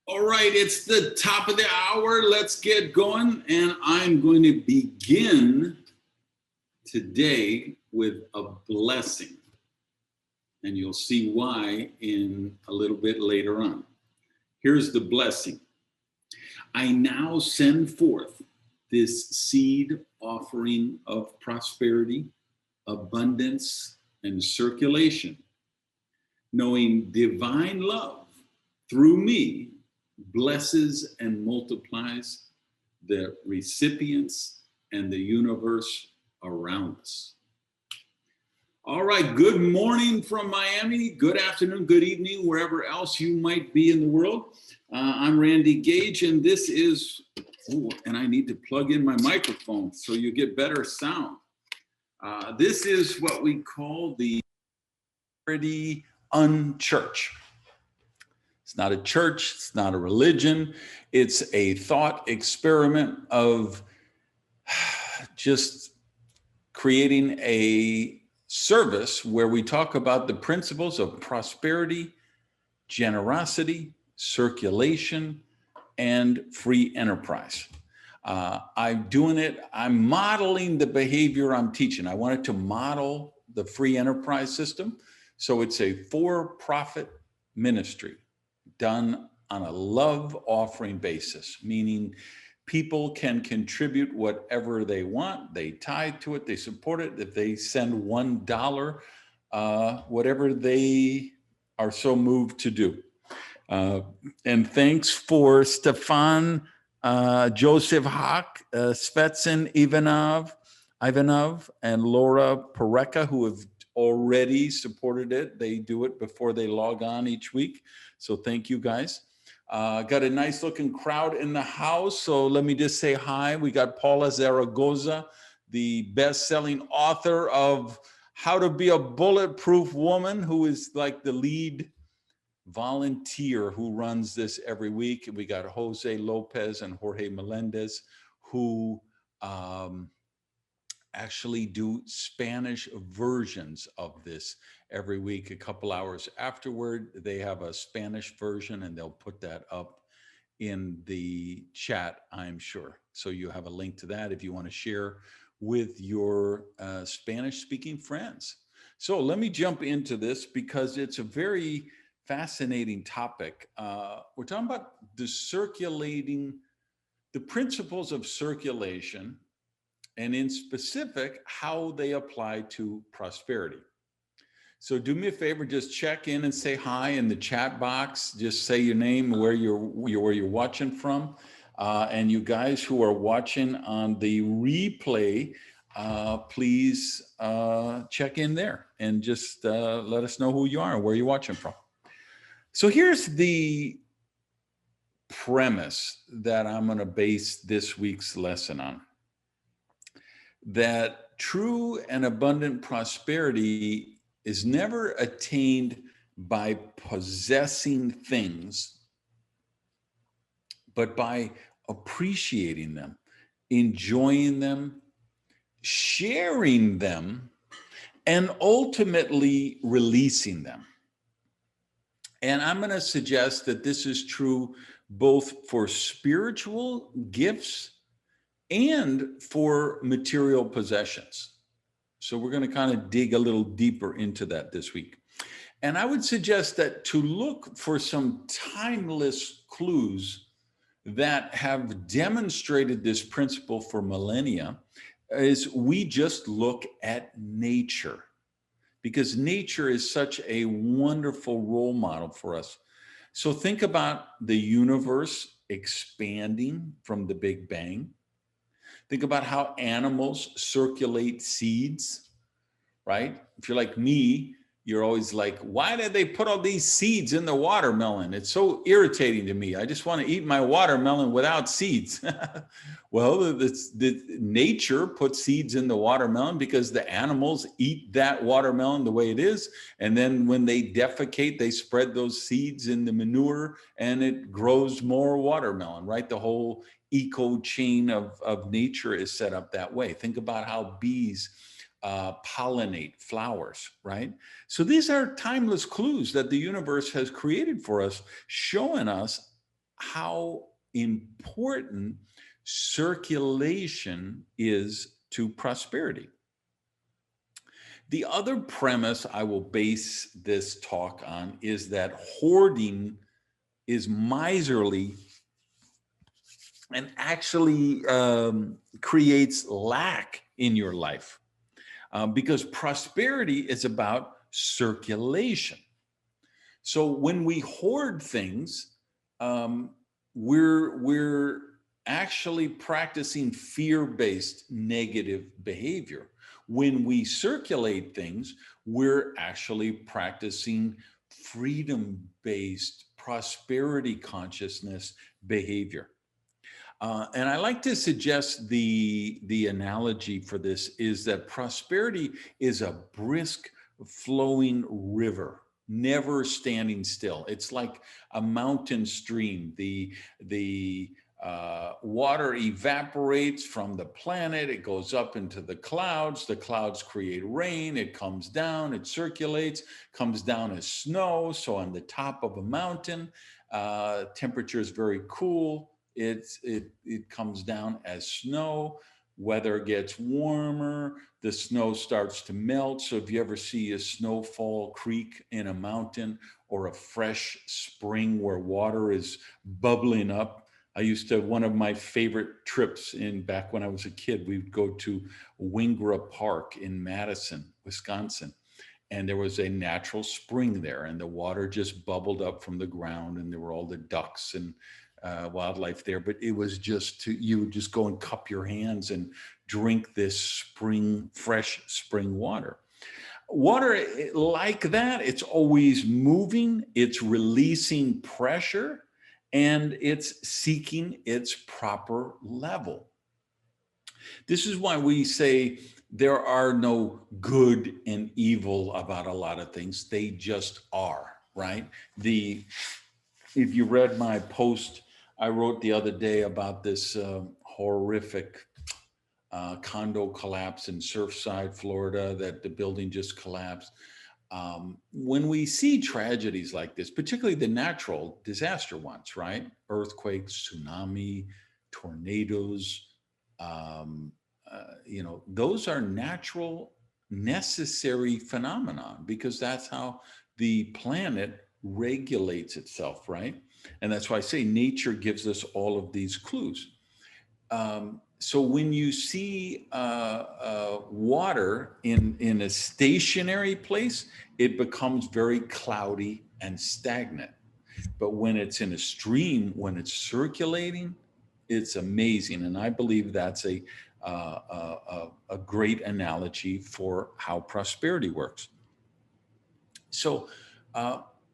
All right, it's the top of the hour. Let's get going. And I'm going to begin today with a blessing. And you'll see why in a little bit later on. Here's the blessing. I now send forth this seed offering of prosperity, abundance, and circulation, knowing divine love through me blesses and multiplies the recipients and the universe around us. All right, good morning from Miami, good afternoon, good evening, wherever else you might be in the world. I'm Randy Gage, and this is, and I need to plug in my microphone so you get better sound. This is what we call the Prosperity Unchurch. It's not a church, it's not a religion, it's a thought experiment of just creating a service where we talk about the principles of prosperity, generosity, circulation, and free enterprise. I'm modeling the behavior I'm teaching. I wanted to model the free enterprise system. So it's a for-profit ministry done on a love offering basis, meaning people can contribute whatever they want. They tithe to it, they support it. If they send $1, whatever they are so moved to do. And thanks for Stefan, Joseph Hawk, Svetsyn Ivanov, and Laura Pareka, who have already supported it. They do it before they log on each week. So thank you guys. Got a nice looking crowd in the house. So let me just say hi. We got Paula Zaragoza, the best-selling author of How to Be a Bulletproof Woman, who is like the lead volunteer who runs this every week. We got Jose Lopez and Jorge Melendez, who actually do Spanish versions of this every week. A couple hours afterward, they have a Spanish version and they'll put that up in the chat, I'm sure. So you have a link to that if you want to share with your Spanish-speaking friends. So let me jump into this because it's a very fascinating topic. We're talking about the principles of circulation, and in specific, how they apply to prosperity. So do me a favor, just check in and say hi in the chat box. Just say your name, where you're watching from. And you guys who are watching on the replay, please check in there and just let us know who you are and where you're watching from. So here's the premise that I'm going to base this week's lesson on. That true and abundant prosperity is never attained by possessing things, but by appreciating them, enjoying them, sharing them, and ultimately releasing them. And I'm going to suggest that this is true both for spiritual gifts and for material possessions. So we're going to kind of dig a little deeper into that this week. And I would suggest that to look for some timeless clues that have demonstrated this principle for millennia is we just look at nature, because nature is such a wonderful role model for us. So think about the universe expanding from the Big Bang. Think about how animals circulate seeds, right? If you're like me, you're always like, why did they put all these seeds in the watermelon? It's so irritating to me. I just want to eat my watermelon without seeds. Well, the nature puts seeds in the watermelon because the animals eat that watermelon the way it is. And then when they defecate, they spread those seeds in the manure and it grows more watermelon, right? The whole eco chain of nature is set up that way. Think about how bees pollinate flowers, right? So these are timeless clues that the universe has created for us, showing us how important circulation is to prosperity. The other premise I will base this talk on is that hoarding is miserly and actually creates lack in your life, because prosperity is about circulation. So when we hoard things, we're actually practicing fear-based negative behavior. When we circulate things, we're actually practicing freedom-based prosperity consciousness behavior. And I like to suggest the analogy for this is that prosperity is a brisk flowing river, never standing still. It's like a mountain stream. The water evaporates from the planet. It goes up into the clouds. The clouds create rain. It comes down. It circulates. Comes down as snow. So on the top of a mountain, temperature is very cool. It comes down as snow. Weather gets warmer, the snow starts to melt. So if you ever see a snowfall creek in a mountain or a fresh spring where water is bubbling up, one of my favorite trips back when I was a kid, we'd go to Wingra Park in Madison, Wisconsin. And there was a natural spring there, and the water just bubbled up from the ground, and there were all the ducks and wildlife there. But it was you would just go and cup your hands and drink this fresh spring water. Water like that, it's always moving, it's releasing pressure, and it's seeking its proper level. This is why we say there are no good and evil about a lot of things. They just are, right? If you read my post I wrote the other day about this horrific condo collapse in Surfside, Florida, that the building just collapsed. When we see tragedies like this, particularly the natural disaster ones, right? Earthquakes, tsunami, tornadoes, those are natural, necessary phenomenon, because that's how the planet regulates itself, right? And that's why I say nature gives us all of these clues. So when you see water in a stationary place, it becomes very cloudy and stagnant. But when it's in a stream, when it's circulating, it's amazing. And I believe that's a great analogy for how prosperity works. So,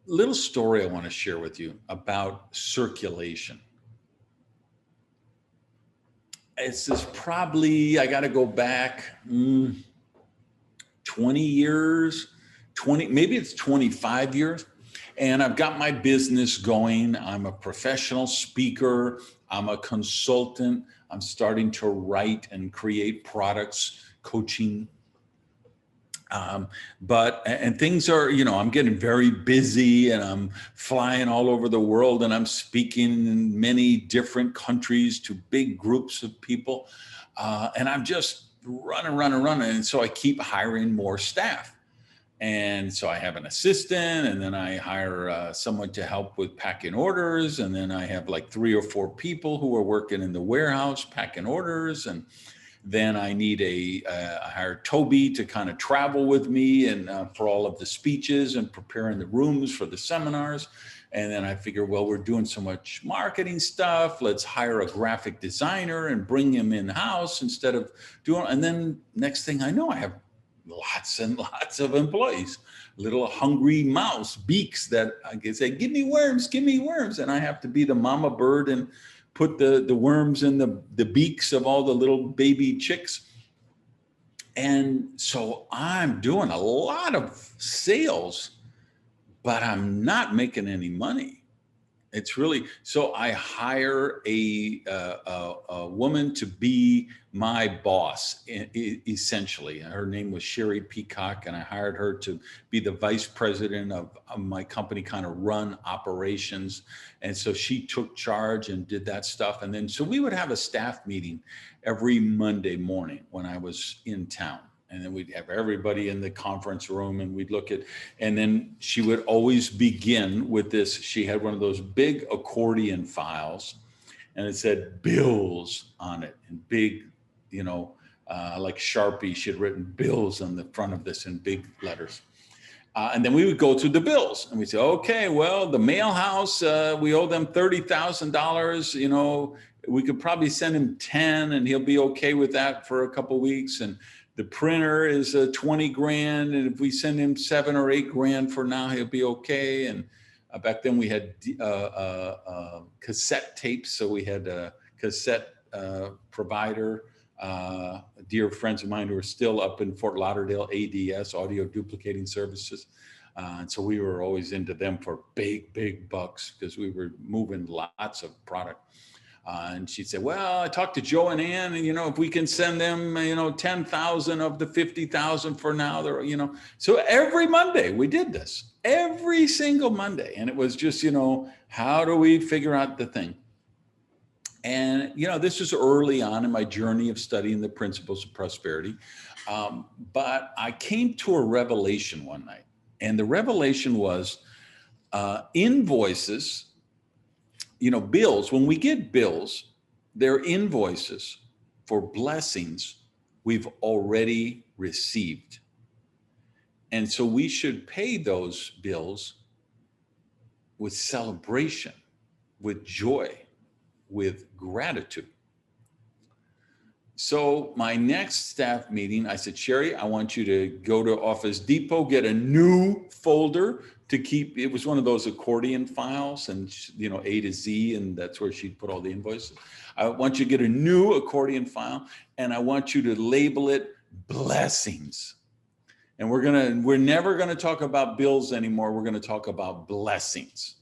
little story I want to share with you about circulation. It's this probably, I got to go back 20 years, maybe it's 25 years. And I've got my business going. I'm a professional speaker. I'm a consultant. I'm starting to write and create products, coaching. And things are, I'm getting very busy, and I'm flying all over the world, and I'm speaking in many different countries to big groups of people. And I'm just running. And so I keep hiring more staff. And so I have an assistant, and then I hire someone to help with packing orders. And then I have like 3 or 4 people who are working in the warehouse packing orders. And then I need I hired Toby to kind of travel with me and for all of the speeches and preparing the rooms for the seminars. And then I figure, well, we're doing so much marketing stuff. Let's hire a graphic designer and bring him in-house instead of doing. And then next thing I know, I have lots and lots of employees, little hungry mouse beaks that I can say, give me worms. And I have to be the mama bird and put the worms in the beaks of all the little baby chicks. And so I'm doing a lot of sales, but I'm not making any money. It's really, so I hire a woman to be my boss, essentially. Her name was Sherry Peacock, and I hired her to be the vice president of my company, kind of run operations. And so she took charge and did that stuff. And then, so we would have a staff meeting every Monday morning when I was in town. And then we'd have everybody in the conference room and we'd look at, and then she would always begin with this. She had one of those big accordion files and it said bills on it in big, like Sharpie. She had written bills on the front of this in big letters. And then we would go through the bills and we'd say, okay, well, the mail house, we owe them $30,000. We could probably send him 10 and he'll be okay with that for a couple of weeks. And the printer is 20 grand. And if we send him 7 or 8 grand for now, he'll be okay. And back then we had cassette tapes. So we had a cassette provider, dear friends of mine who are still up in Fort Lauderdale, ADS, Audio Duplicating Services. And so we were always into them for big bucks because we were moving lots of product. And she'd say, well, I talked to Joe and Ann, and, if we can send them, 10,000 of the 50,000 for now, so every Monday we did this, every single Monday. And it was just, how do we figure out the thing? And, this was early on in my journey of studying the principles of prosperity. But I came to a revelation one night, and the revelation was invoices. Bills, when we get bills, they're invoices for blessings we've already received. And so we should pay those bills with celebration, with joy, with gratitude. So my next staff meeting, I said, Sherry, I want you to go to Office Depot, get a new folder to keep. It was one of those accordion files and, A to Z, and that's where she'd put all the invoices. I want you to get a new accordion file, and I want you to label it blessings. And we're never going to talk about bills anymore. We're going to talk about blessings.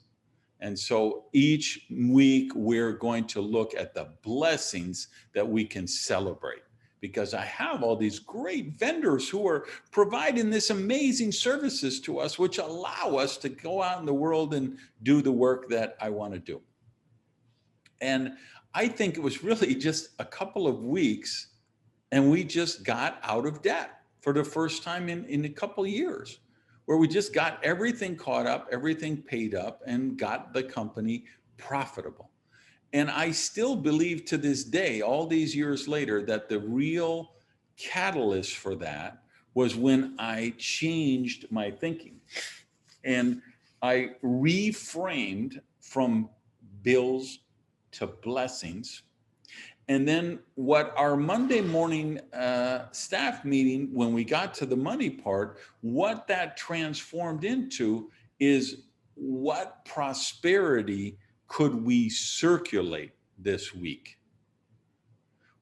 And so each week we're going to look at the blessings that we can celebrate, because I have all these great vendors who are providing this amazing services to us, which allow us to go out in the world and do the work that I want to do. And I think it was really just a couple of weeks and we just got out of debt for the first time in a couple of years, where we just got everything caught up, everything paid up, and got the company profitable. And I still believe to this day, all these years later, that the real catalyst for that was when I changed my thinking. And I reframed from bills to blessings. And then what our Monday morning staff meeting, when we got to the money part, what that transformed into is, what prosperity could we circulate this week?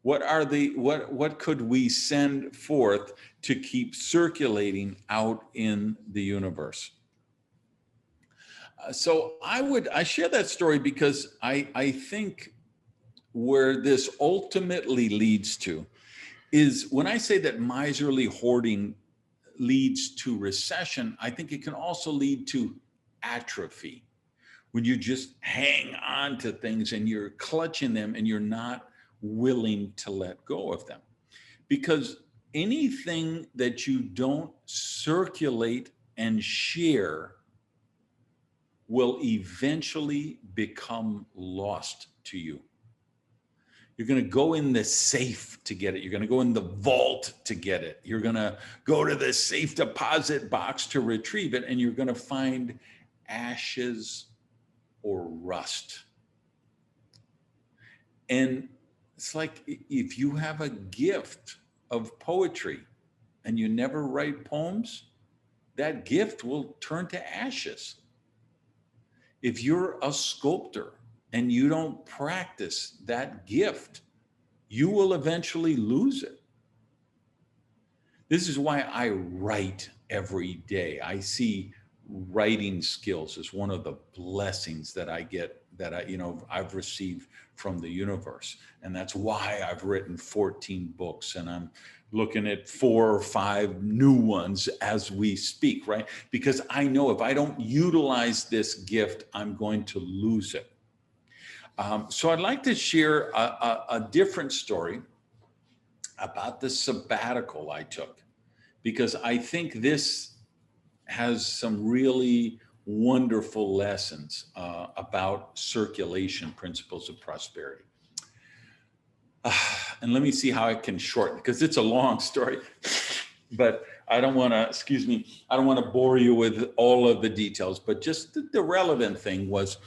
What could we send forth to keep circulating out in the universe? So I share that story because I think where this ultimately leads to is, when I say that miserly hoarding leads to recession, I think it can also lead to atrophy, when you just hang on to things and you're clutching them and you're not willing to let go of them. Because anything that you don't circulate and share will eventually become lost to you. You're going to go in the safe to get it. You're going to go in the vault to get it. You're going to go to the safe deposit box to retrieve it, and you're going to find ashes or rust. And it's like, if you have a gift of poetry and you never write poems, that gift will turn to ashes. If you're a sculptor and you don't practice that gift, you will eventually lose it. This is why I write every day. I see writing skills as one of the blessings that I get that I've received from the universe. And that's why I've written 14 books, and I'm looking at 4 or 5 new ones as we speak, right? Because I know if I don't utilize this gift, I'm going to lose it. So I'd like to share a different story about the sabbatical I took, because I think this has some really wonderful lessons about circulation, principles of prosperity. And let me see how I can shorten, because it's a long story, but I don't want to, I don't want to bore you with all of the details, but just the relevant thing was,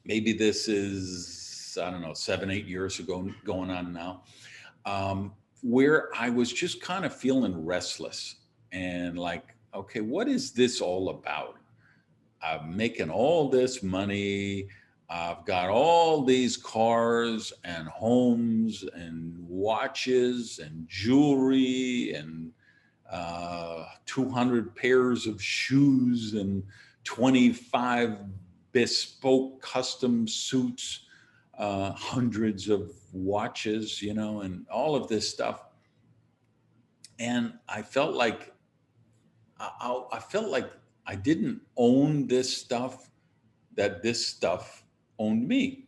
maybe this is, I don't know, 7, 8 years ago going on now, where I was just kind of feeling restless and like, okay, what is this all about? I'm making all this money. I've got all these cars and homes and watches and jewelry and 200 pairs of shoes and 25 bespoke custom suits, hundreds of watches, and all of this stuff. And I felt like I didn't own this stuff, that this stuff owned me.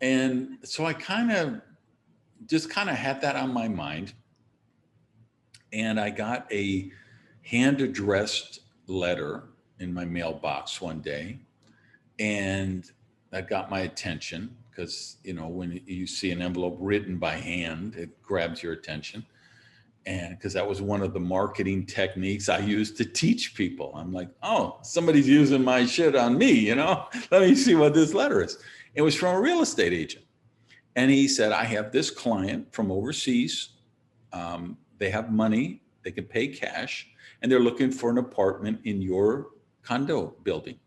And so I kind of had that on my mind. And I got a hand-addressed letter in my mailbox one day, and that got my attention because, when you see an envelope written by hand, it grabs your attention. And because that was one of the marketing techniques I used to teach people. I'm like, oh, somebody's using my shit on me, let me see what this letter is. It was from a real estate agent. And he said, I have this client from overseas. They have money, they can pay cash, and they're looking for an apartment in your condo building.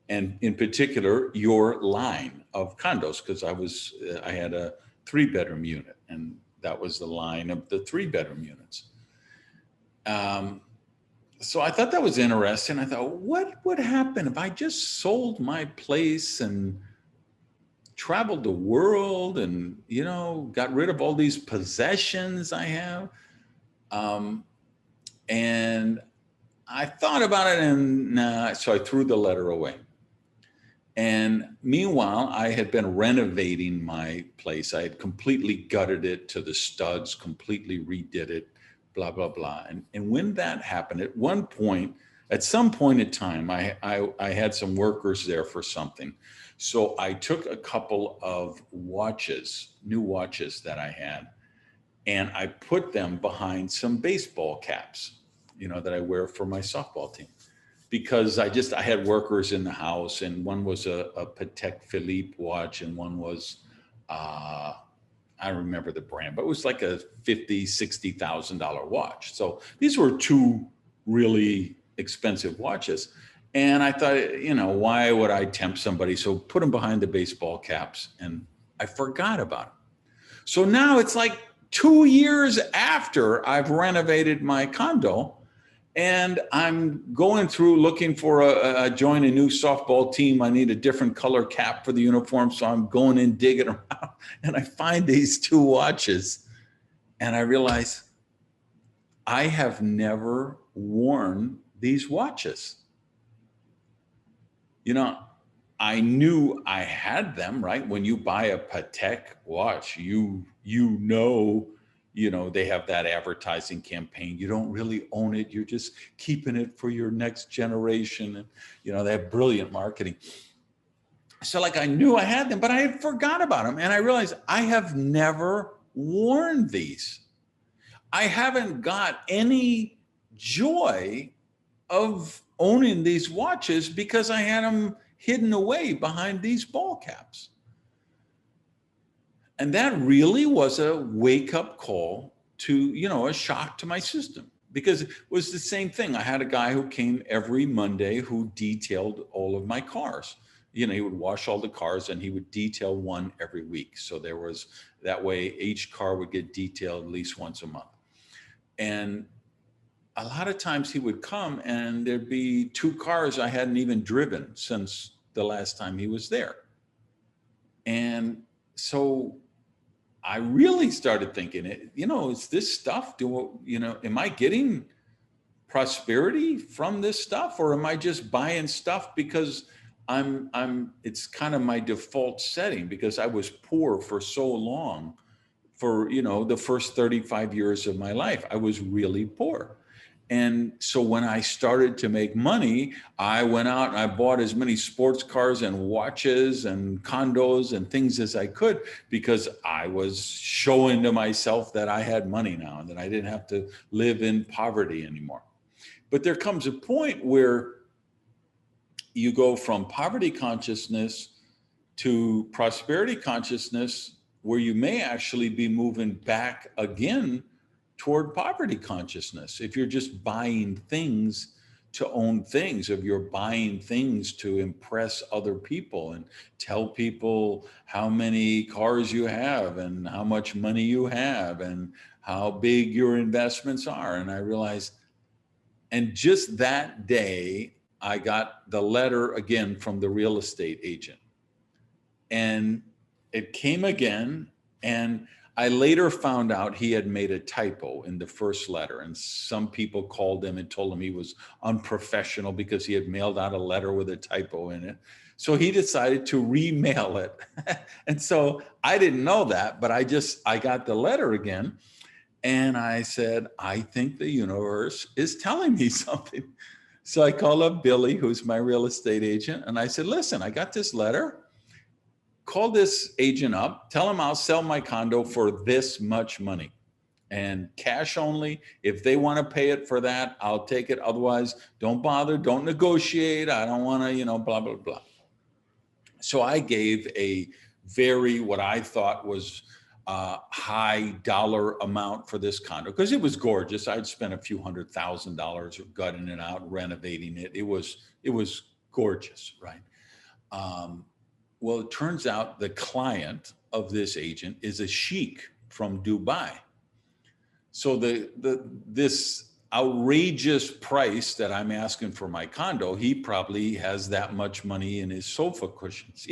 And in particular, your line of condos, because I had a 3-bedroom unit, and that was the line of the 3-bedroom units. So I thought that was interesting. I thought, what would happen if I just sold my place and traveled the world and, got rid of all these possessions I have? And I thought about it, and so I threw the letter away. And meanwhile, I had been renovating my place. I had completely gutted it to the studs, completely redid it, blah, blah, blah. And when that happened, at some point in time, I had some workers there for something. So I took a couple of watches, new watches that I had, and I put them behind some baseball caps, that I wear for my softball team. Because I had workers in the house, and one was a Patek Philippe watch, and one was, I don't remember the brand, but it was like a $50,000, $60,000 watch. So these were 2 really expensive watches. And I thought, why would I tempt somebody? So put them behind the baseball caps, and I forgot about them. So now it's like 2 years after I've renovated my condo, and I'm going through looking for join a new softball team. I need a different color cap for the uniform. So I'm going in, digging around, and I find these 2 watches, and I realize I have never worn these watches. I knew I had them, right? When you buy a Patek watch, they have that advertising campaign. You don't really own it. You're just keeping it for your next generation. And, they have brilliant marketing. So I knew I had them, but I had forgot about them. And I realized I have never worn these. I haven't got any joy of owning these watches because I had them hidden away behind these ball caps. And that really was a wake-up call to, a shock to my system, because it was the same thing. I had a guy who came every Monday who detailed all of my cars. He would wash all the cars, and he would detail one every week. So that way each car would get detailed at least once a month. And a lot of times he would come and there'd be two cars I hadn't even driven since the last time he was there. And so I really started thinking, is this stuff, am I getting prosperity from this stuff, or am I just buying stuff because it's kind of my default setting because I was poor for so long. For, the first 35 years of my life, I was really poor. And so when I started to make money, I went out and I bought as many sports cars and watches and condos and things as I could, because I was showing to myself that I had money now and that I didn't have to live in poverty anymore. But there comes a point where you go from poverty consciousness to prosperity consciousness, where you may actually be moving back again toward poverty consciousness. If you're just buying things to own things, if you're buying things to impress other people and tell people how many cars you have and how much money you have and how big your investments are. And I realized, and just that day, I got the letter again from the real estate agent. And it came again, and I later found out he had made a typo in the first letter, and some people called him and told him he was unprofessional because he had mailed out a letter with a typo in it. So he decided to remail it. And so I didn't know that, but I got the letter again, and I said, I think the universe is telling me something. So I called up Billy, who's my real estate agent, and I said, listen, I got this letter. Call this agent up, tell him I'll sell my condo for this much money and cash only. If they want to pay it for that, I'll take it. Otherwise, don't bother, don't negotiate. I don't want to, blah, blah, blah. So I gave a what I thought was a high dollar amount for this condo because it was gorgeous. I'd spent a few $100,000 gutting it out, renovating it. It was gorgeous, right? Well, it turns out the client of this agent is a sheik from Dubai. So this outrageous price that I'm asking for my condo, he probably has that much money in his sofa cushions,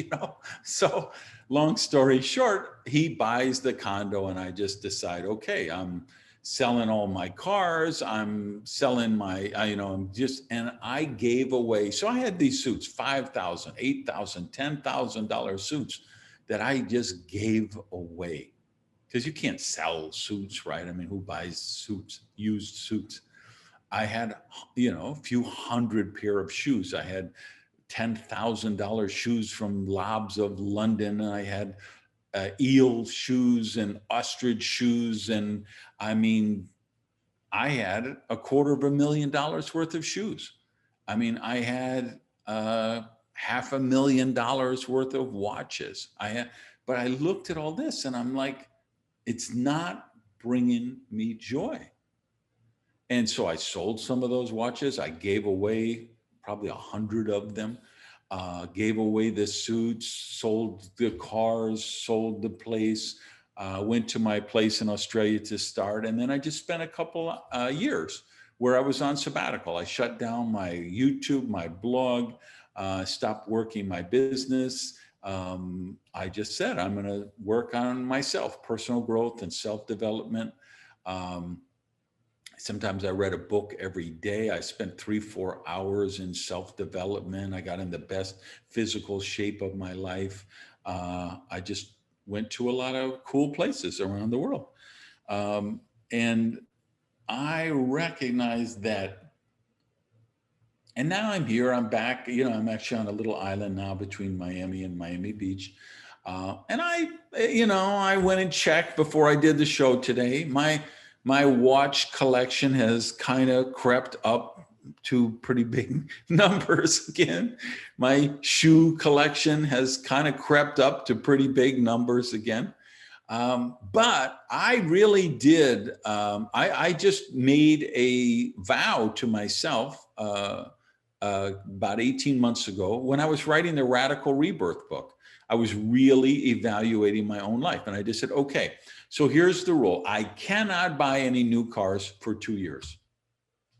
So long story short, he buys the condo and I just decide, okay, I'm selling all my cars. I'm selling and I gave away. So I had these suits, $5,000, $8,000, $10,000 suits that I just gave away because you can't sell suits, right? I mean, who buys suits, used suits? I had, a few hundred pair of shoes. I had $10,000 shoes from Lobs of London. I had eel shoes and ostrich shoes. And I mean, I had $250,000 worth of shoes. I mean, I had $500,000 worth of watches. But I looked at all this and I'm like, it's not bringing me joy. And so I sold some of those watches. I gave away probably 100 of them. Gave away the suits, sold the cars, sold the place, went to my place in Australia to start. And then I just spent a couple years where I was on sabbatical. I shut down my YouTube, my blog, stopped working my business. I just said, I'm going to work on myself, personal growth and self-development. Sometimes I read a book every day. I spent 3-4 hours in self-development. I got in the best physical shape of my life. I just went to a lot of cool places around the world. And I recognized that. And now I'm here, I'm back, I'm actually on a little island now between Miami and Miami Beach. And I went and checked before I did the show today. My watch collection has kind of crept up to pretty big numbers again. My shoe collection has kind of crept up to pretty big numbers again. But I really did. I just made a vow to myself about 18 months ago when I was writing the Radical Rebirth book. I was really evaluating my own life. And I just said, okay, so here's the rule. I cannot buy any new cars for 2 years.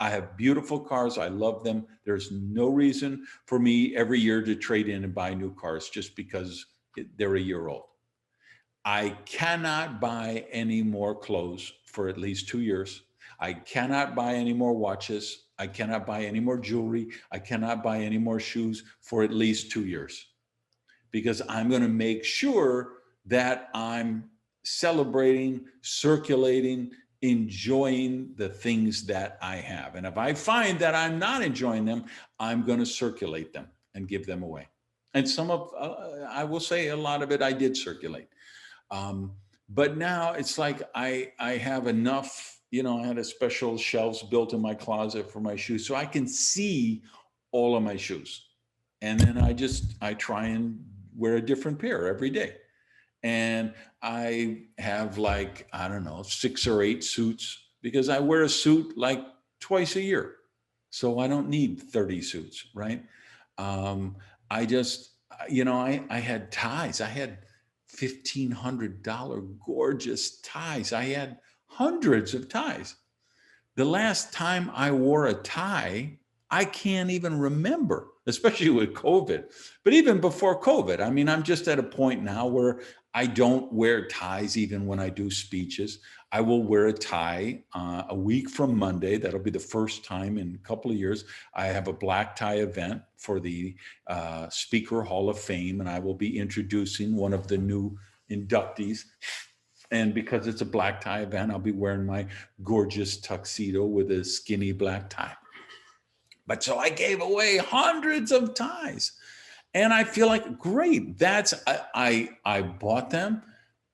I have beautiful cars. I love them. There's no reason for me every year to trade in and buy new cars just because they're a year old. I cannot buy any more clothes for at least 2 years. I cannot buy any more watches. I cannot buy any more jewelry. I cannot buy any more shoes for at least 2 years because I'm going to make sure that I'm celebrating, circulating, enjoying the things that I have. And if I find that I'm not enjoying them, I'm going to circulate them and give them away. And I will say a lot of it I did circulate. Um, but now it's like I have enough, I had a special shelves built in my closet for my shoes so I can see all of my shoes. And then I try and wear a different pair every day. And I have like, I don't know, 6 or 8 suits because I wear a suit like twice a year. So I don't need 30 suits, right? Um, I just, I had ties. I had $1,500 gorgeous ties. I had hundreds of ties. The last time I wore a tie, I can't even remember, especially with COVID. But even before COVID, I mean, I'm just at a point now where I don't wear ties even when I do speeches. I will wear a tie a week from Monday. That'll be the first time in a couple of years. I have a black tie event for the Speaker Hall of Fame, and I will be introducing one of the new inductees. And because it's a black tie event, I'll be wearing my gorgeous tuxedo with a skinny black tie. But so I gave away hundreds of ties. And I feel like, great, I bought them.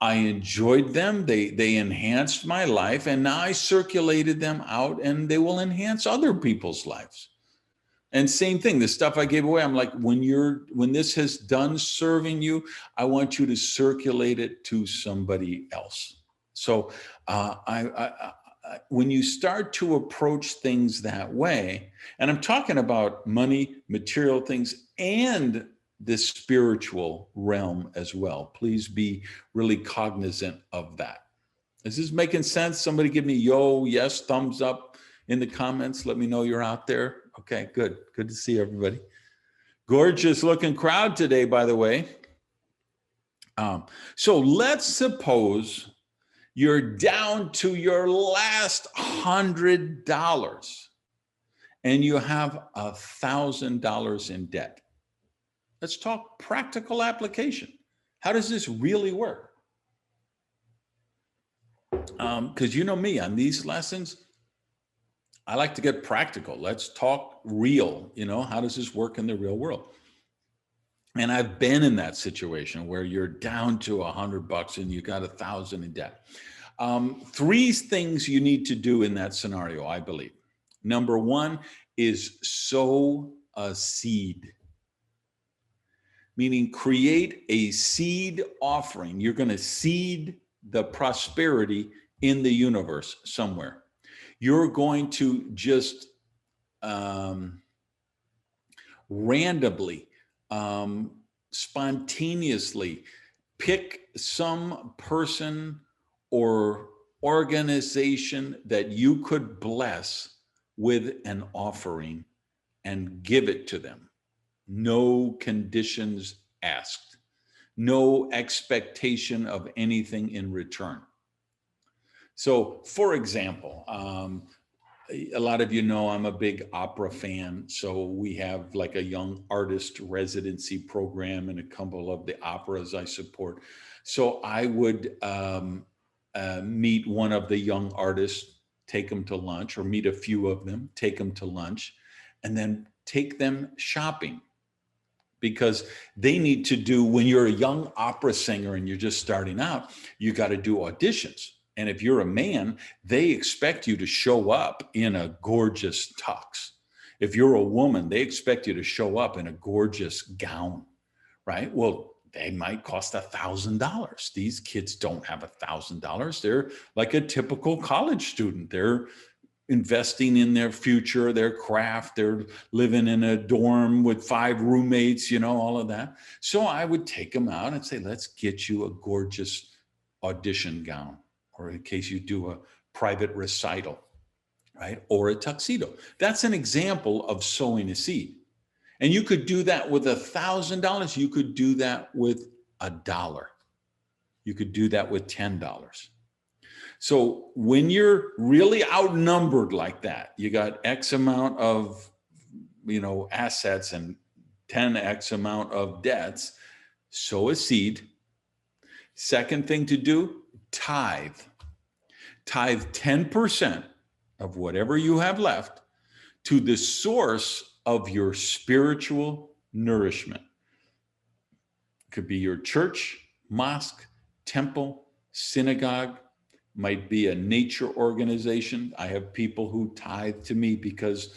I enjoyed them. They enhanced my life. And now I circulated them out and they will enhance other people's lives. And same thing, the stuff I gave away, I'm like, when this has done serving you, I want you to circulate it to somebody else. So when you start to approach things that way, and I'm talking about money, material things, and the spiritual realm as well, please be really cognizant of that. Is this making sense? Somebody give me yes, thumbs up in the comments. Let me know you're out there. Okay, good. Good to see everybody. Gorgeous looking crowd today, by the way. So let's suppose you're down to your last $100 and you have $1,000 in debt. Let's talk practical application. How does this really work? Because you know me, on these lessons, I like to get practical. Let's talk real. How does this work in the real world? And I've been in that situation where you're down to $100 and you got $1,000 in debt. 3 things you need to do in that scenario, I believe. Number 1 is sow a seed, meaning create a seed offering. You're going to seed the prosperity in the universe somewhere. You're going to just randomly, spontaneously pick some person or organization that you could bless with an offering and give it to them. No conditions asked, no expectation of anything in return. So, for example, a lot of you know I'm a big opera fan. So we have like a young artist residency program and a couple of the operas I support. So I would meet one of the young artists, take them to lunch, or meet a few of them, take them to lunch, and then take them shopping. Because they need to do, when you're a young opera singer and you're just starting out, you got to do auditions. And if you're a man, they expect you to show up in a gorgeous tux. If you're a woman, they expect you to show up in a gorgeous gown, right? Well, they might cost $1,000. These kids don't have $1,000. They're like a typical college student. They're investing in their future, their craft. They're living in a dorm with 5 roommates, all of that. So I would take them out and say, let's get you a gorgeous audition gown, or in case you do a private recital. right? Or a tuxedo. That's an example of sowing a seed. And you could do that with $1,000. You could do that with $1. You could do that with $10. So when you're really outnumbered like that, you got X amount of, assets and 10X amount of debts, sow a seed. Second thing to do, tithe. Tithe 10% of whatever you have left to the source of your spiritual nourishment. It could be your church, mosque, temple, synagogue, might be a nature organization. I have people who tithe to me because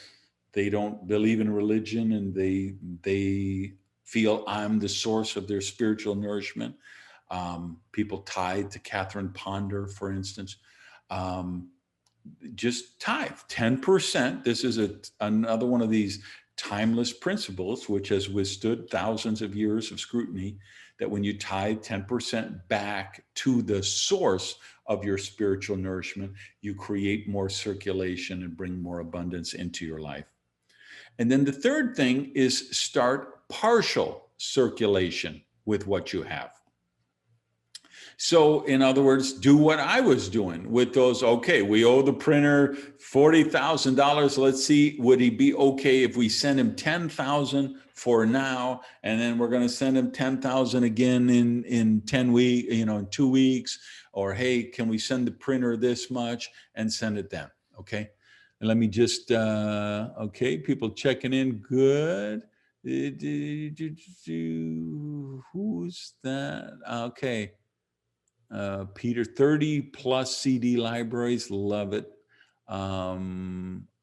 they don't believe in religion and they feel I'm the source of their spiritual nourishment. People tithe to Catherine Ponder, for instance. Just tithe 10%. This is another one of these timeless principles, which has withstood thousands of years of scrutiny, that when you tithe 10% back to the source of your spiritual nourishment, you create more circulation and bring more abundance into your life. And then the third thing is start partial circulation with what you have. So in other words, do what I was doing with those. Okay, we owe the printer $40,000. Let's see, would he be okay if we send him 10,000 for now, and then we're going to send him 10,000 again in 10 weeks, in 2 weeks, or hey, can we send the printer this much and send it then? Okay, and let me just okay, people checking in, good. Who's that? Okay. Peter, 30 plus CD libraries, love it. I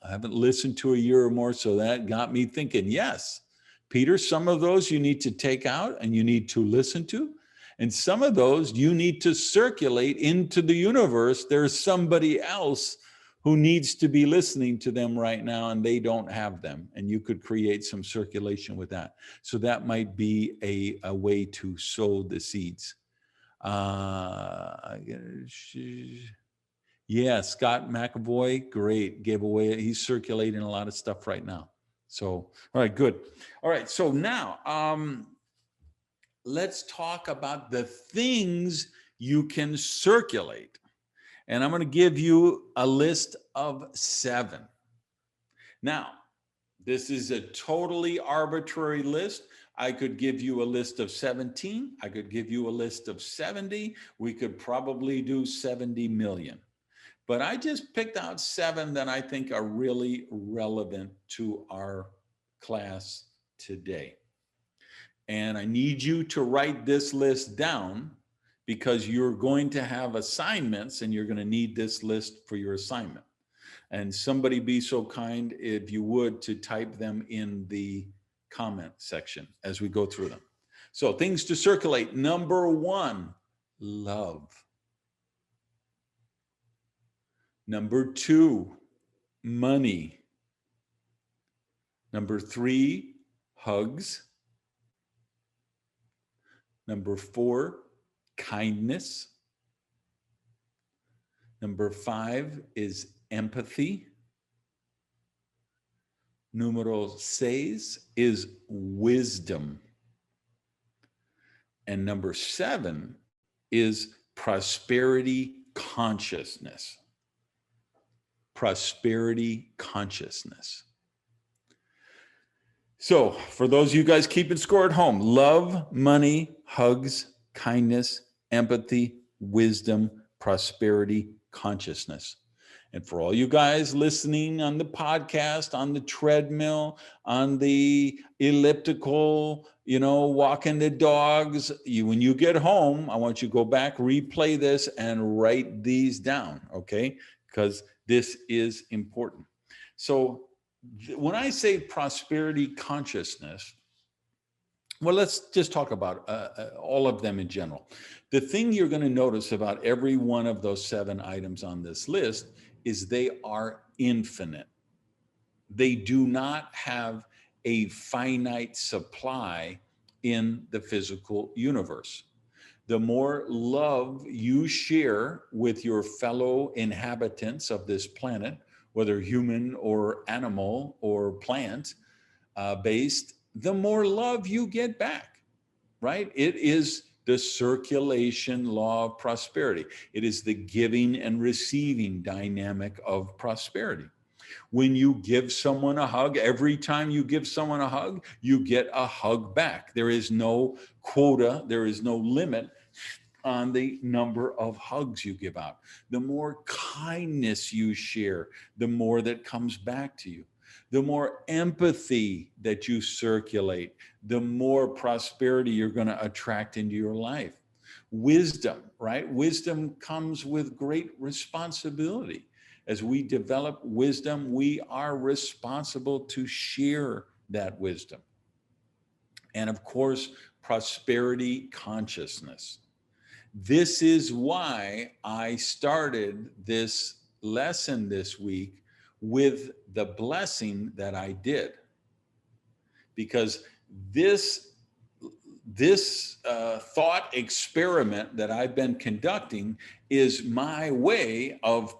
haven't listened to a year or more, so that got me thinking, yes, Peter, some of those you need to take out and you need to listen to. And some of those you need to circulate into the universe. There's somebody else who needs to be listening to them right now and they don't have them. And you could create some circulation with that. So that might be a way to sow the seeds. Yeah, Scott McAvoy, great, gave away, he's circulating a lot of stuff right now. So, all right, good. All right, so now let's talk about the things you can circulate. And I'm going to give you a list of 7. Now, this is a totally arbitrary list. I could give you a list of 17. I could give you a list of 70. We could probably do 70 million. But I just picked out 7 that I think are really relevant to our class today. And I need you to write this list down because you're going to have assignments and you're going to need this list for your assignment. And somebody be so kind, if you would, to type them in the comment section as we go through them. So things to circulate. Number 1, love. Number 2, money. Number 3, hugs. Number 4, kindness. Number 5 is empathy. Numero 6 is wisdom. And number 7 is prosperity consciousness. Prosperity consciousness. So for those of you guys keeping score at home, love, money, hugs, kindness, empathy, wisdom, prosperity consciousness. And for all you guys listening on the podcast, on the treadmill, on the elliptical, walking the dogs, when you get home, I want you to go back, replay this, and write these down, okay? Because this is important. So when I say prosperity consciousness, well, let's just talk about all of them in general. The thing you're going to notice about every one of those 7 items on this list is they are infinite. They do not have a finite supply in the physical universe. The more love you share with your fellow inhabitants of this planet, whether human or animal or plant based, the more love you get back, right? It is the circulation law of prosperity. It is the giving and receiving dynamic of prosperity. When you give someone a hug, every time you give someone a hug, you get a hug back. There is no quota, there is no limit on the number of hugs you give out. The more kindness you share, the more that comes back to you. The more empathy that you circulate, the more prosperity you're going to attract into your life. Wisdom, right? Wisdom comes with great responsibility. As we develop wisdom, we are responsible to share that wisdom. And of course, prosperity consciousness. This is why I started this lesson this week with the blessing that I did. Because this thought experiment that I've been conducting is my way of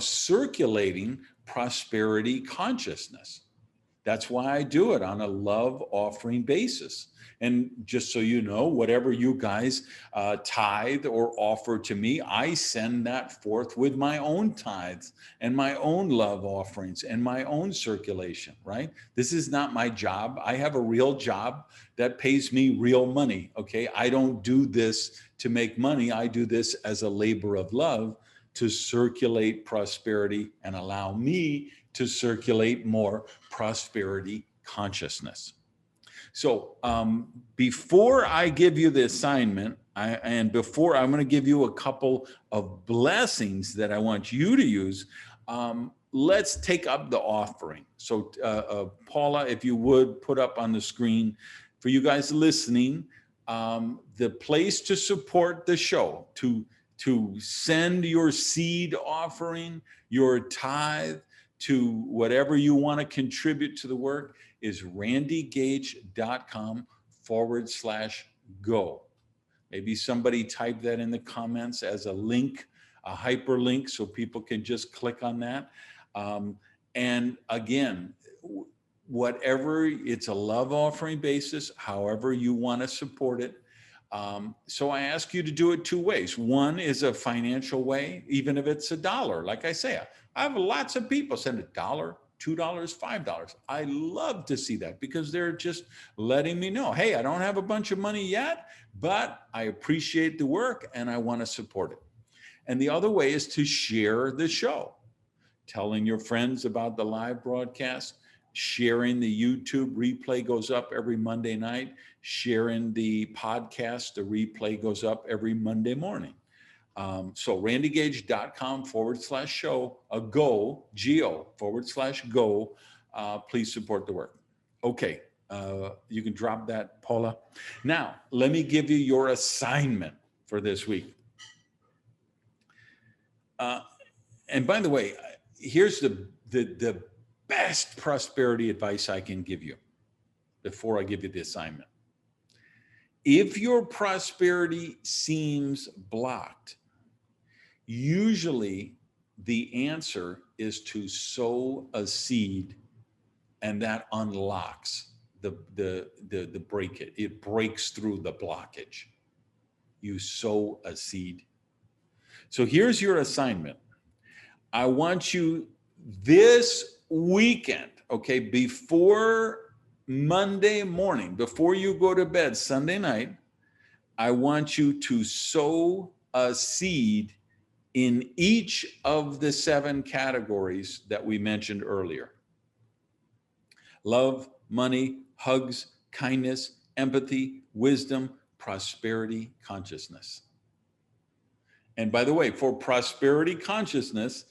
circulating prosperity consciousness. That's why I do it on a love offering basis. And just so you know, whatever you guys tithe or offer to me, I send that forth with my own tithes and my own love offerings and my own circulation, right? This is not my job. I have a real job that pays me real money, okay? I don't do this to make money. I do this as a labor of love to circulate prosperity and allow me to circulate more prosperity consciousness. So before I give you the assignment, before I'm going to give you a couple of blessings that I want you to use, let's take up the offering. So Paula, if you would put up on the screen for you guys listening, the place to support the show, to send your seed offering, your tithe, to whatever you want to contribute to the work is randygage.com/go. Maybe somebody type that in the comments as a link, a hyperlink, so people can just click on that. And again, whatever, it's a love offering basis, however you want to support it. So I ask you to do it two ways. One is a financial way, even if it's $1. Like I say, I have lots of people send $1, $2, $5. I love to see that because they're just letting me know, hey, I don't have a bunch of money yet, but I appreciate the work and I want to support it. And the other way is to share the show, telling your friends about the live broadcast, sharing the YouTube replay goes up every Monday night, sharing the podcast, the replay goes up every Monday morning. So randygage.com/show, go, G-O, please support the work. Okay, you can drop that, Paula. Now, let me give you your assignment for this week. And by the way, here's the best prosperity advice I can give you before I give you the assignment. If your prosperity seems blocked, usually the answer is to sow a seed, and that unlocks the break it. It breaks through the blockage. You sow a seed. So here's your assignment. I want you this weekend, okay, before Monday morning, before you go to bed Sunday night, I want you to sow a seed in each of the 7 categories that we mentioned earlier. Love, money, hugs, kindness, empathy, wisdom, prosperity, consciousness. And by the way, for prosperity consciousness,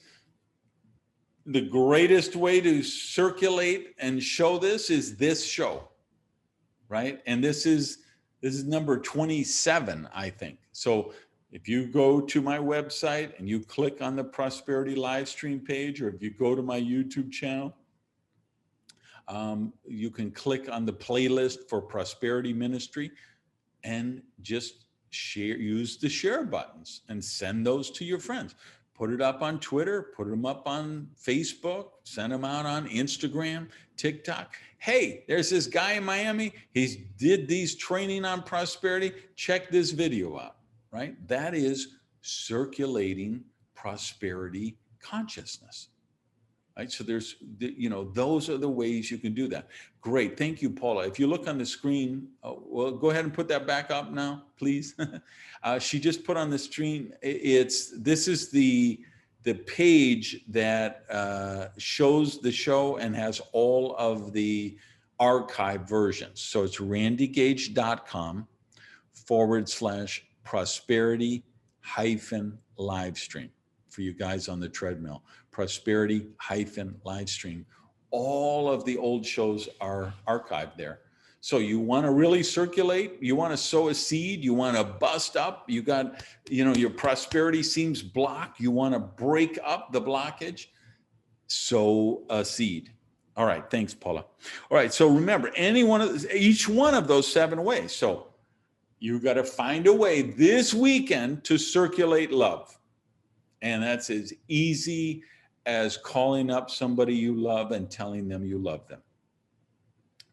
the greatest way to circulate and show this is this show, right? And this is number 27, I think. So if you go to my website and you click on the prosperity live stream page, or if you go to my YouTube channel, you can click on the playlist for prosperity ministry and just use the share buttons and send those to your friends. Put it up on Twitter, put them up on Facebook, send them out on Instagram, TikTok. Hey, there's this guy in Miami. He's did these training on prosperity. Check this video out, right? That is circulating prosperity consciousness. Right. So there's, those are the ways you can do that. Great. Thank you, Paula. If you look on the screen, well, go ahead and put that back up now, please. She just put on the screen. This is the page that shows the show and has all of the archive versions. So it's randygage.com/prosperity-livestream for you guys on the treadmill. Prosperity-livestream. All of the old shows are archived there. So you want to really circulate, you want to sow a seed, you want to bust up, you got, your prosperity seems blocked, you want to break up the blockage, sow a seed. All right, thanks, Paula. All right, so remember, each one of those 7 ways. So you got to find a way this weekend to circulate love. And that's as easy as calling up somebody you love and telling them you love them.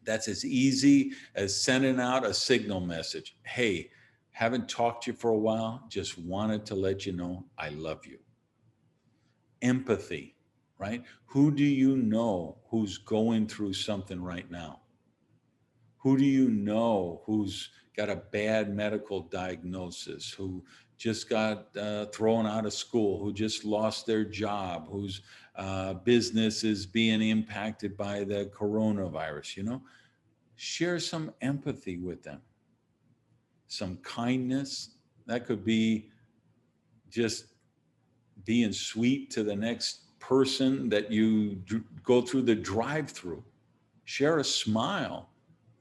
That's as easy as sending out a signal message. Hey, haven't talked to you for a while. Just wanted to let you know I love you. Empathy, right? Who do you know who's going through something right now? Who do you know who's got a bad medical diagnosis, who just got thrown out of school, who just lost their job, whose business is being impacted by the coronavirus, Share some empathy with them, some kindness. That could be just being sweet to the next person that you go through the drive-through. Share a smile.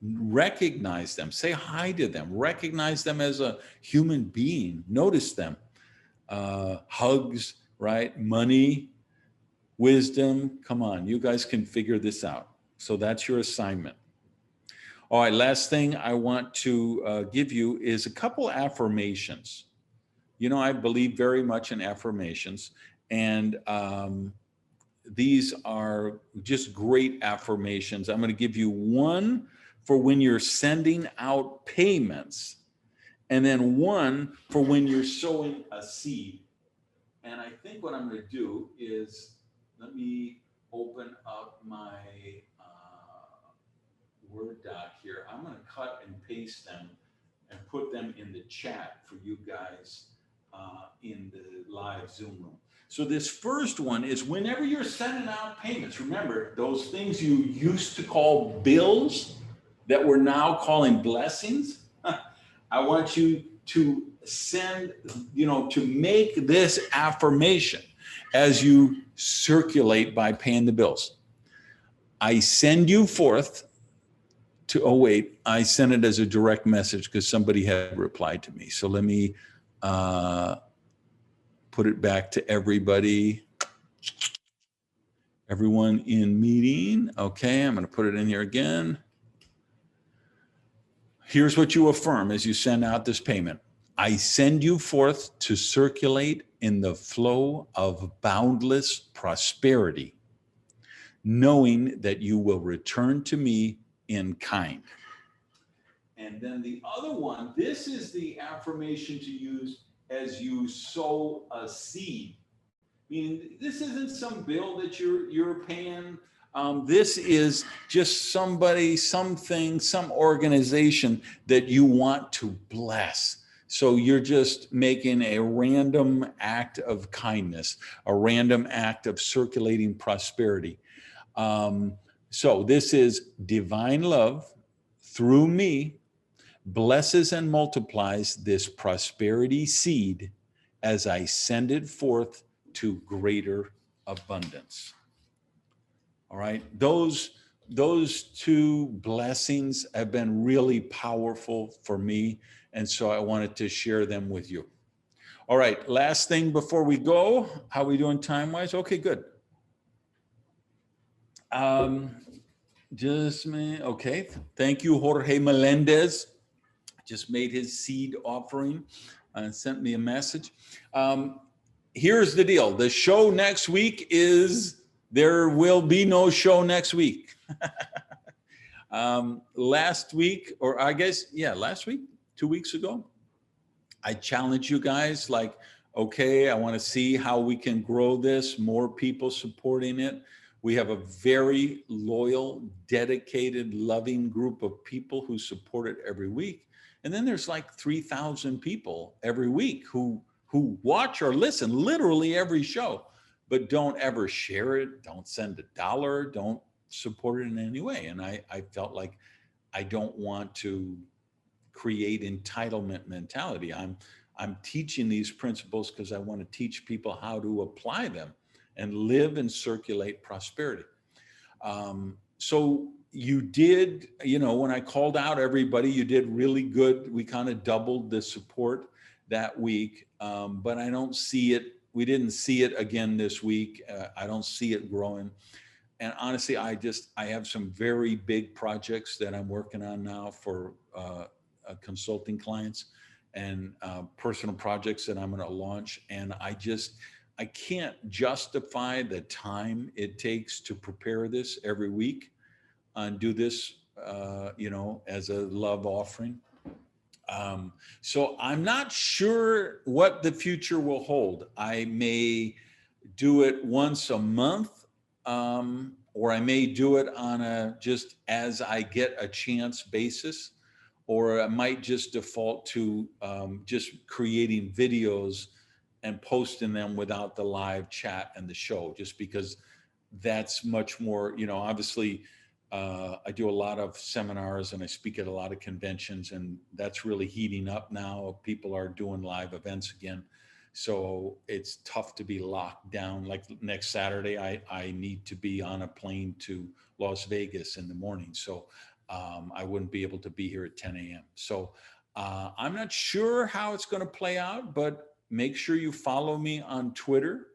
Recognize them, say hi to them, recognize them as a human being, notice them. Hugs, right? Money, wisdom. Come on, you guys can figure this out. So that's your assignment. All right, last thing I want to give you is a couple affirmations. I believe very much in affirmations, and these are just great affirmations. I'm going to give you one for when you're sending out payments, and then one for when you're sowing a seed. And I think what I'm going to do is, let me open up my Word doc here. I'm going to cut and paste them and put them in the chat for you guys in the live Zoom room. So this first one is whenever you're sending out payments, remember those things you used to call bills that we're now calling blessings. I want you to send, to make this affirmation as you circulate by paying the bills. I send you forth to, I sent it as a direct message because somebody had replied to me. So let me put it back to everybody. Everyone in meeting. Okay, I'm going to put it in here again. Here's what you affirm as you send out this payment. I send you forth to circulate in the flow of boundless prosperity, knowing that you will return to me in kind. And then the other one, this is the affirmation to use as you sow a seed. Meaning this isn't some bill that you're paying. This is just somebody, something, some organization that you want to bless. So you're just making a random act of kindness, a random act of circulating prosperity. So this is divine love through me blesses and multiplies this prosperity seed as I send it forth to greater abundance. All right, those two blessings have been really powerful for me, and so I wanted to share them with you. All right, last thing before we go, how are we doing time-wise? Okay, good. Okay, thank you, Jorge Melendez. Just made his seed offering and sent me a message. here's the deal. The show next week is, there will be no show next week. Last week, or I guess, yeah, last week, 2 weeks ago, I challenged you guys like, okay, I want to see how we can grow this, more people supporting it. We have a very loyal, dedicated, loving group of people who support it every week. And then there's like 3,000 people every week who watch or listen literally every show, but don't ever share it, don't send $1, don't support it in any way. And I felt like I don't want to create entitlement mentality. I'm teaching these principles because I want to teach people how to apply them and live and circulate prosperity. So you did, when I called out everybody, you did really good. We kind of doubled the support that week, but I don't see it. We didn't see it again this week. I don't see it growing. And honestly, I have some very big projects that I'm working on now for consulting clients and personal projects that I'm going to launch. And I can't justify the time it takes to prepare this every week and do this, as a love offering. So I'm not sure what the future will hold. I may do it once a month, or I may do it on a just as I get a chance basis, or I might just default to just creating videos and posting them without the live chat and the show, just because that's much more, obviously I do a lot of seminars and I speak at a lot of conventions, and that's really heating up now. People are doing live events again. So it's tough to be locked down. Like next Saturday, I need to be on a plane to Las Vegas in the morning. So I wouldn't be able to be here at 10 a.m. So I'm not sure how it's going to play out, but make sure you follow me on Twitter.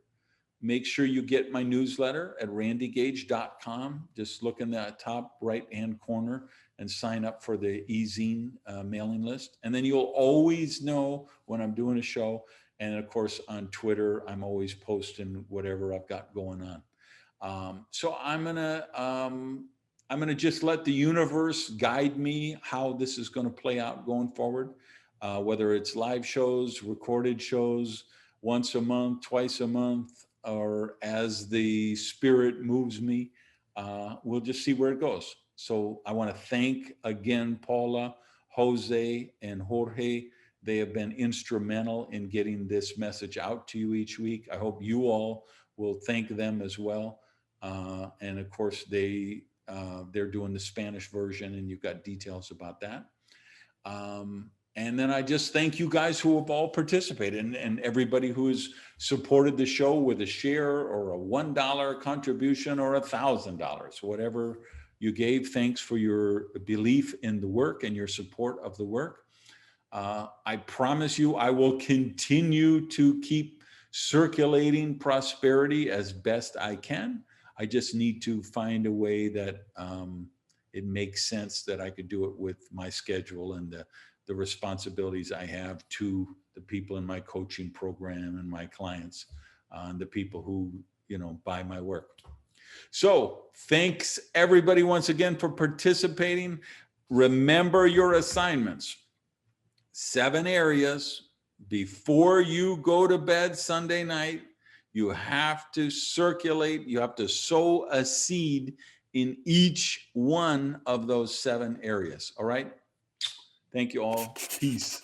Make sure you get my newsletter at randygage.com. Just look in the top right-hand corner and sign up for the e-zine mailing list. And then you'll always know when I'm doing a show. And of course, on Twitter, I'm always posting whatever I've got going on. So I'm gonna just let the universe guide me how this is going to play out going forward. Whether it's live shows, recorded shows, once a month, twice a month, or as the spirit moves me, we'll just see where it goes. So I want to thank again Paula, Jose, and Jorge. They have been instrumental in getting this message out to you each week. I hope you all will thank them as well. And of course, they're doing the Spanish version, and you've got details about that. And then I just thank you guys who have all participated, and everybody who has supported the show with a share or a $1 contribution or $1,000, whatever you gave. Thanks for your belief in the work and your support of the work. I promise you, I will continue to keep circulating prosperity as best I can. I just need to find a way that it makes sense that I could do it with my schedule and the responsibilities I have to the people in my coaching program and my clients, and the people who, buy my work. So thanks everybody once again for participating. Remember your assignments. 7 areas before you go to bed Sunday night. You have to circulate, you have to sow a seed in each one of those 7 areas. All right. Thank you all. Peace.